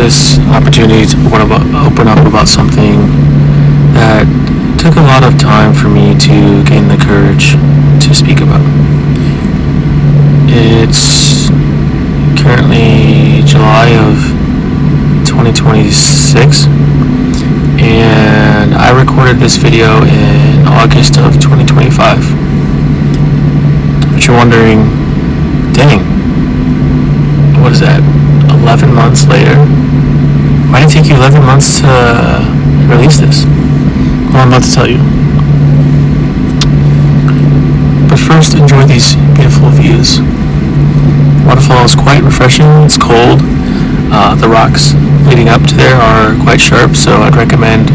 this opportunity to open up about something that took a lot of time for me to gain the courage to speak about. It's currently July of 2026, and I recorded this video in August of 2025. But you're wondering, dang, what is that, 11 months later? Why did it take you 11 months to release this? Well, I'm about to tell you. But first, enjoy these beautiful views. Waterfall is quite refreshing. It's cold. The rocks leading up to there are quite sharp, so I'd recommend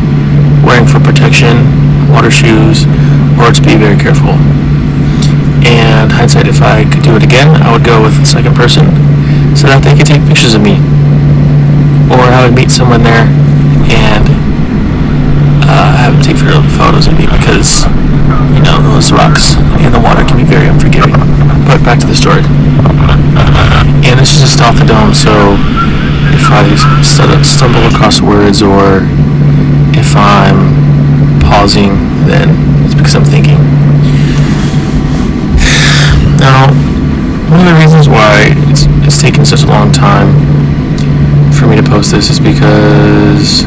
wearing for protection, water shoes, or to be very careful. And hindsight, if I could do it again, I would go with the second person so that they could take pictures of me. Or I would meet someone there and have them take photos of me, because, you know, those rocks and the water can be very unforgiving. But back to the story. And this is just off the dome, so if I stumble across words or if I'm pausing, then it's because I'm thinking. Now, one of the reasons why it's taken such a long time for me to post this is because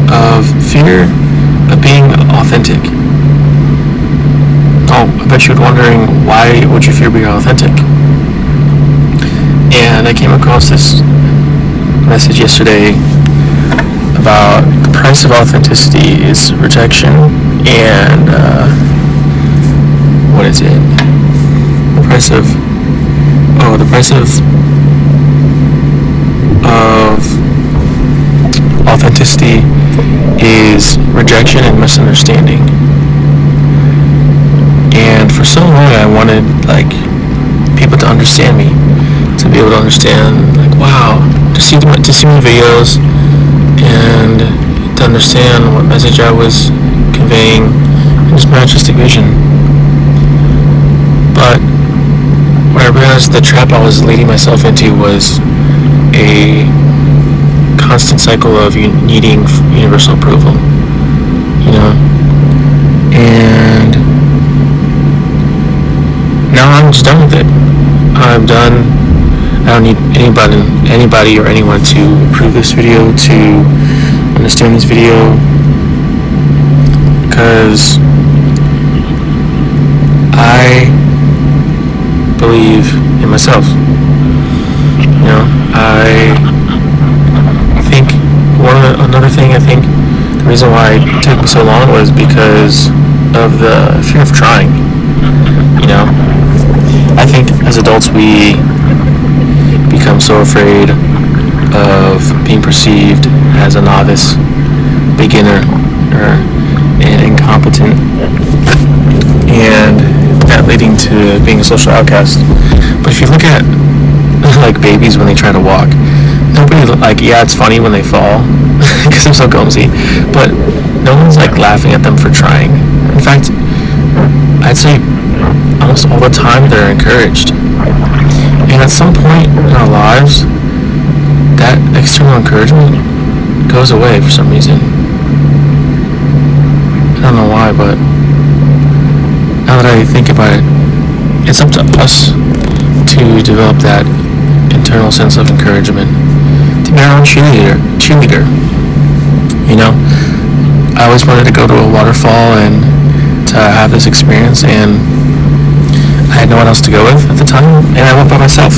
of fear of being authentic. Oh, I bet you're wondering, why would you fear being authentic? And I came across this message yesterday about the price of authenticity is rejection, and what is it? The price of authenticity is rejection and misunderstanding. And for so long I wanted people to understand me, to be able to understand, wow, to see my videos and to understand what message I was conveying and just my artistic vision. But what I realized the trap I was leading myself into was a constant cycle of needing universal approval, and now I'm just done with it. I'm done. I don't need anybody or anyone to approve this video, to understand this video, because I believe in myself. I think another thing, I think the reason why it took me so long was because of the fear of trying. I think as adults we become so afraid of being perceived as a novice, beginner, or an incompetent, and that leading to being a social outcast. But if you look at babies when they try to walk, nobody it's funny when they fall because they're so clumsy, but no one's laughing at them for trying. In fact, I'd say almost all the time they're encouraged. And at some point in our lives, that external encouragement goes away for some reason. I don't know why, but now that I think about it, it's up to us to develop that internal sense of encouragement, to be our own cheerleader. I always wanted to go to a waterfall and to have this experience, and I had no one else to go with at the time, and I went by myself.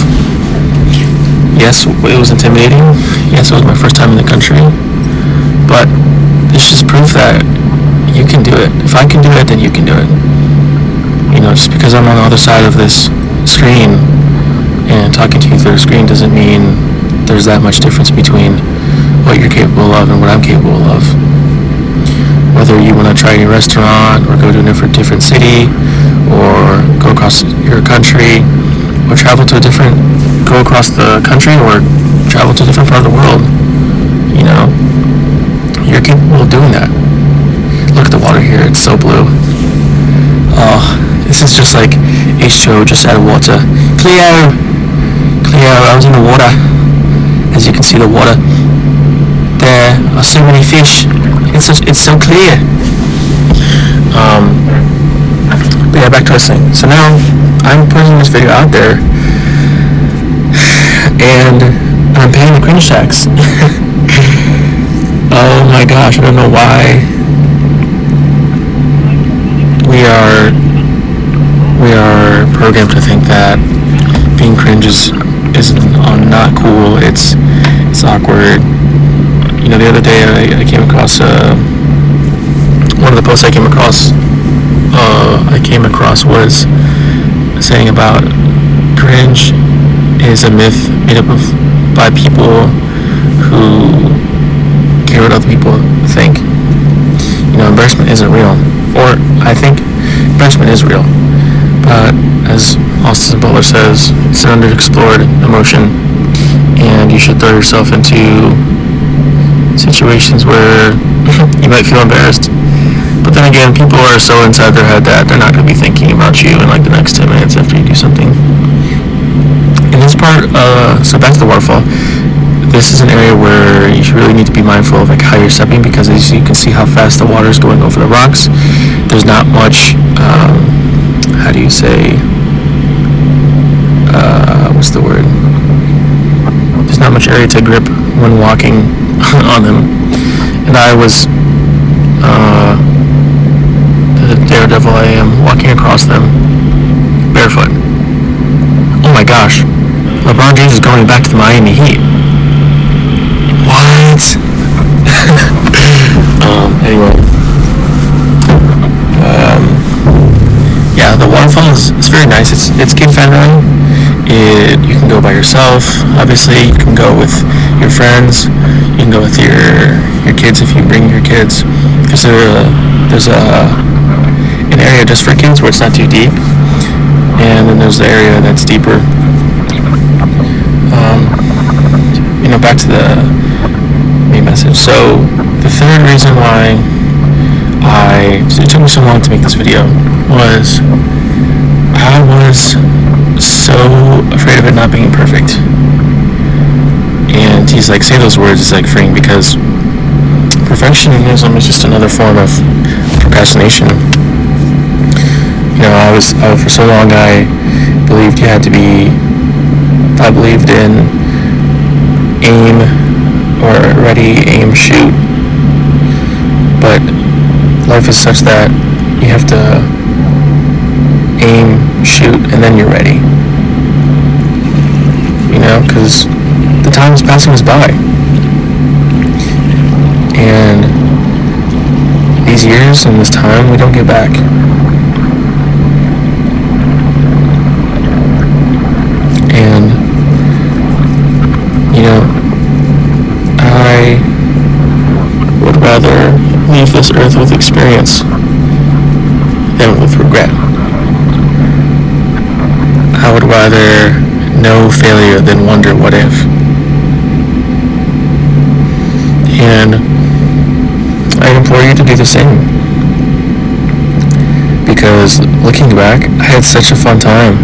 Yes, it was intimidating. Yes, it was my first time in the country, but it's just proof that you can do it. If I can do it, then you can do it. Just because I'm on the other side of this screen and talking to you through the screen doesn't mean there's that much difference between what you're capable of and what I'm capable of. Whether you want to try a new restaurant, or go to a different city, or go across your country, or go across the country, or travel to a different part of the world, you're capable of doing that. Look at the water here, it's so blue. Oh, this is just like H2O just out of water. Cleo, I was in the water. As you can see the water. There are so many fish. It's so clear. But yeah, back to this thing. So now I'm putting this video out there, and I'm paying the cringe tax. Oh my gosh, I don't know why we are programmed to think that being cringe is not cool. It's awkward. You know, the other day I came across one of the posts I came across was saying about cringe is a myth made up by people who care what other people think. You know, embarrassment isn't real, or I think embarrassment is real, but as Austin Butler says, it's an underexplored emotion, and you should throw yourself into situations where you might feel embarrassed. But then again, people are so inside their head that they're not going to be thinking about you in like the next 10 minutes after you do something. In this part, so back to the waterfall, this is an area where you really need to be mindful of like how you're stepping, because as you can see how fast the water is going over the rocks. There's not much, how do you say, what's the word? There's not much area to grip when walking on them. And I was, the daredevil I am, walking across them barefoot. Oh my gosh, LeBron James is going back to the Miami Heat. What? Anyway, yeah, the waterfall is very nice. It's kid friendly. You can go by yourself. Obviously, you can go with your friends. You can go with your kids if you bring your kids. Because there's an area just for kids where it's not too deep, and then there's the area that's deeper. You know, back to the main message. So the third reason why it took me so long to make this video was I was so afraid of it not being perfect. And he's like, say those words, it's like freeing, because perfectionism is just another form of procrastination. You know, I for so long I believed you had to be, I believed in aim or ready, aim, shoot. But life is such that you have to aim, shoot, and then you're ready. You know, because the time is passing us by. And these years and this time we don't get back. And, you know, I would rather leave this earth with experience than with regret. I would rather know failure than wonder what if. And I implore you to do the same. Because looking back, I had such a fun time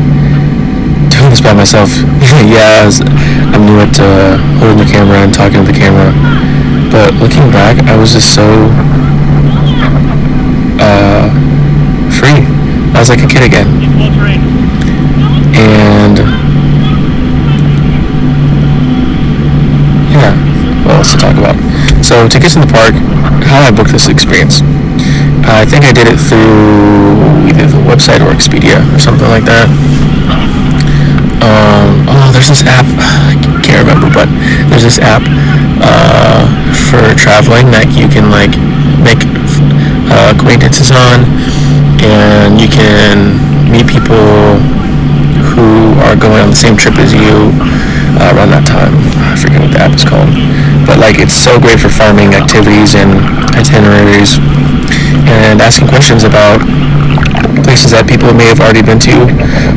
doing this by myself. Yeah, I'm new at holding the camera and talking to the camera. But looking back, I was just so free. I was like a kid again. And yeah, what else to talk about? So to get to the park, how I booked this experience, I think I did it through either the website or Expedia or something like that. There's this app, I can't remember, but there's this app for traveling that you can like make acquaintances on, and you can meet people who are going on the same trip as you around that time. I forget what the app is called, but like it's so great for farming activities and itineraries and asking questions about places that people may have already been to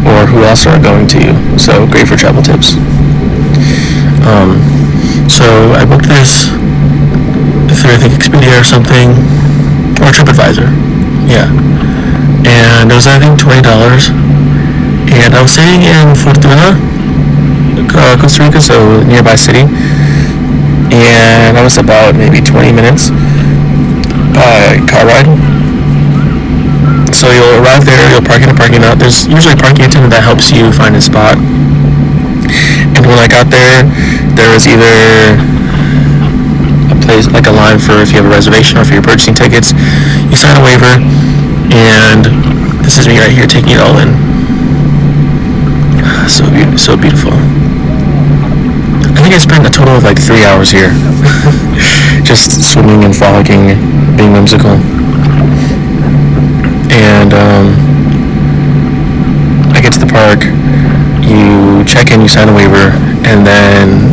or who else are going to. So great for travel tips. So I booked this through, I think, Expedia or something, or TripAdvisor. Yeah, and it was, I think, $20. And I was staying in Fortuna, Costa Rica, so nearby city. and that was about maybe 20 minutes car ride. So you'll arrive there, you'll park in a parking lot. There's usually a parking attendant that helps you find a spot. And when I got there, there was either a place, like a line for if you have a reservation or if you're purchasing tickets. You sign a waiver, and this is me right here taking it all in. So beautiful. I think I spent a total of like 3 hours here. Just swimming and frolicking, being whimsical. And I get to the park, you check in, you sign a waiver, and then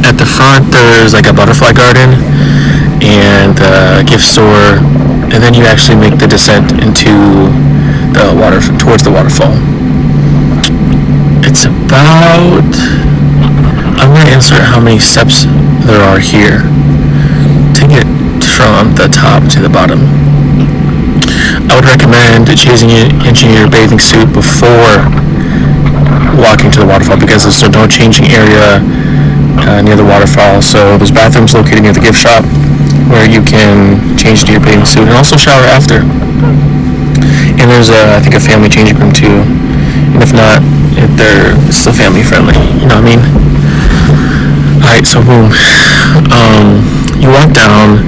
at the front there's like a butterfly garden and a gift store, and then you actually make the descent into the water, towards the waterfall. It's about, I'm going to insert how many steps there are here to get from the top to the bottom. I would recommend changing your bathing suit before walking to the waterfall, because there's no changing area near the waterfall. So there's bathrooms located near the gift shop where you can change into your bathing suit and also shower after. And there's I think a family changing room too. And if not, they're still family friendly. You know what I mean? Alright, so boom. You walk down.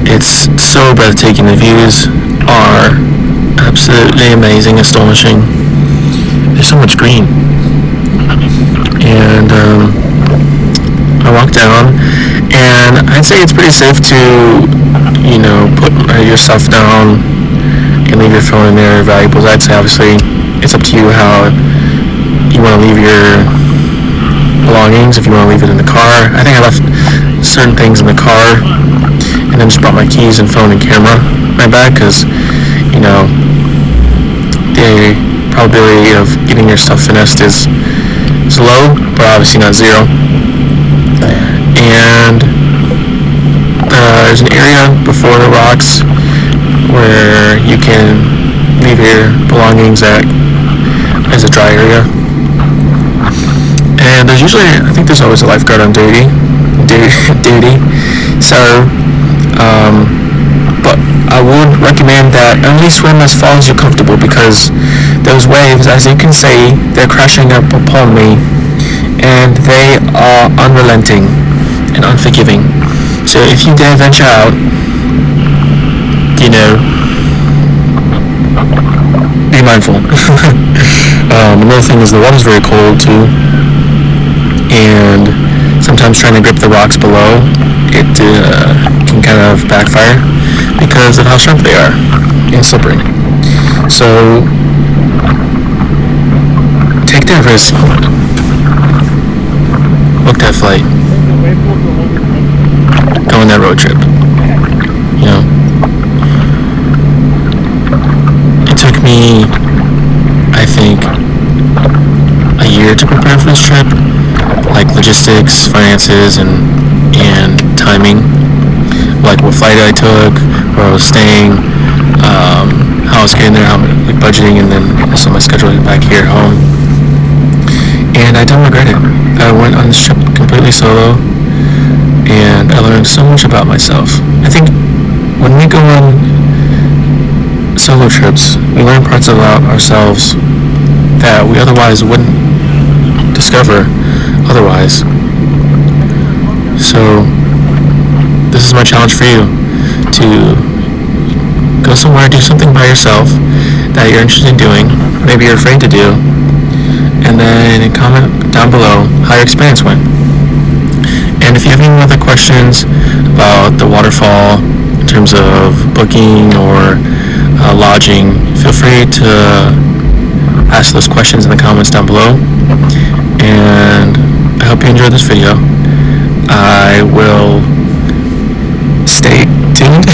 It's so breathtaking. The views are absolutely amazing, astonishing. There's so much green. And I walk down, and I'd say it's pretty safe to, you know, put yourself down and leave your phone in there, valuables. I'd say obviously it's up to you how you want to leave your belongings, if you want to leave it in the car. I think I left certain things in the car and then just brought my keys and phone and camera in my bag, because, you know, the probability of getting yourself finessed is low, but obviously not zero. And there's an area before the rocks where you can leave your belongings at as a dry area. And there's usually, I think there's always a lifeguard on duty. So, but I would recommend that only swim as far as you're comfortable, because those waves, as you can see, they're crashing up upon me, and they are unrelenting and unforgiving. So if you dare venture out, you know, be mindful. Another thing is the water's very cold too, and sometimes trying to grip the rocks below, it can kind of backfire because of how sharp they are and slippery. So take that risk. Book that flight. Go on that road trip. You know, it took me, I think, a year to prepare for this trip, like logistics, finances, and timing, like what flight I took, where I was staying, how I was getting there, how like budgeting, and then also my schedule back here at home. And I don't regret it. I went on this trip completely solo, and I learned so much about myself. I think when we go on solo trips, we learn parts about ourselves that we otherwise wouldn't discover otherwise. So this is my challenge for you, to go somewhere, do something by yourself that you're interested in doing, maybe you're afraid to do, and then comment down below how your experience went. And if you have any other questions about the waterfall in terms of booking or lodging, feel free to ask those questions in the comments down below. And I hope you enjoyed this video. I will stay tuned